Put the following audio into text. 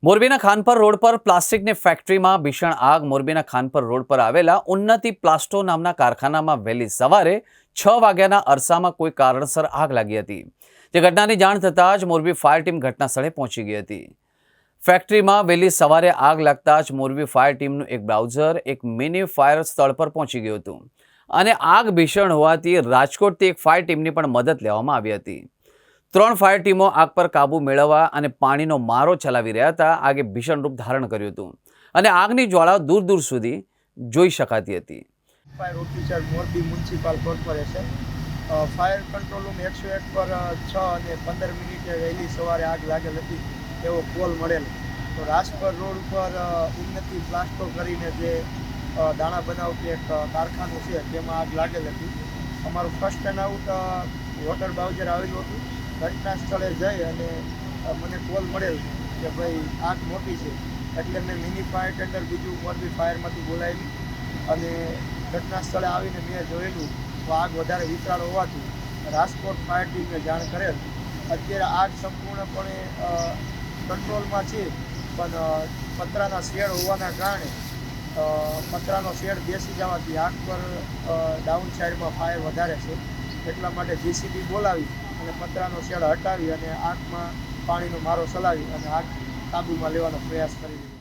મોરબીના ખાનપર રોડ પર પ્લાસ્ટિકની ફેક્ટરીમાં ભીષણ આગ. મોરબીના ખાનપર રોડ પર આવેલા ઉન્નતિ પ્લાસ્ટો નામના કારખાનામાં વહેલી સવારે 6 વાગ્યાના અરસામાં કોઈ કારણસર આગ લાગી હતી. જે ઘટનાની જાણ થતાં જ મોરબી ફાયર ટીમ ઘટના સ્થળે પહોંચી ગઈ હતી. ફેક્ટરીમાં વહેલી સવારે આગ લાગતા જ મોરબી ફાયર ટીમનું એક બ્રાઉઝર, એક મિની ફાયર સ્થળ પર પહોંચી ગયું હતું અને આગ ભીષણ હોવાથી રાજકોટથી એક ફાયર ટીમની પણ મદદ લેવામાં આવી હતી. 3 ફાયર ટીમો આગ પર કાબુ મેળવવા અને પાણીનો મારો ચલાવી રહ્યા હતા. આગે ભીષણ રૂપ ધારણ કર્યું હતું અને આગની જ્વાળા દૂર દૂર સુધી જોઈ શકાતી હતી. Fire officer Morbi municipal corporation fire control room 101 પર 6 અને 15 મિનિટે વહેલી સવારે આગ લાગેલ હતી એવો કોલ મળેલ. તો રાજપર રોડ ઉપર ઉન્નતિ પ્લાસ્ટો કરીને જે દાણા બનાવતી એક કારખાનું છે તેમાં આગ લાગેલ હતી. અમારું first and out water bowser આવેલું હતું. ઘટના સ્થળે જઈ અને મને કોલ મળેલ કે ભાઈ આગ મોટી છે, એટલે મેં મિની ફાયર ટેન્ડર બીજું મોરબી ફાયરમાંથી બોલાવી અને ઘટના સ્થળે આવીને મેં જોયેલું તો આગ વધારે વિકરાળ હોવાથી રાજકોટ ફાયર ટીમને જાણ કરેલ. અત્યારે આગ સંપૂર્ણપણે કંટ્રોલમાં છે, પણ પતરાના શેડ હોવાના કારણે પતરાનો શેડ બેસી જવાથી આગ પર ડાઉન સાઈડમાં ફાયર વધારે છે. એટલા માટે જીસીબી બોલાવી અને પતરાનો શેડ હટાવી અને આગમાં પાણીનો મારો ચલાવી અને આગ કાબૂમાં લેવાનો પ્રયાસ કરી દીધો.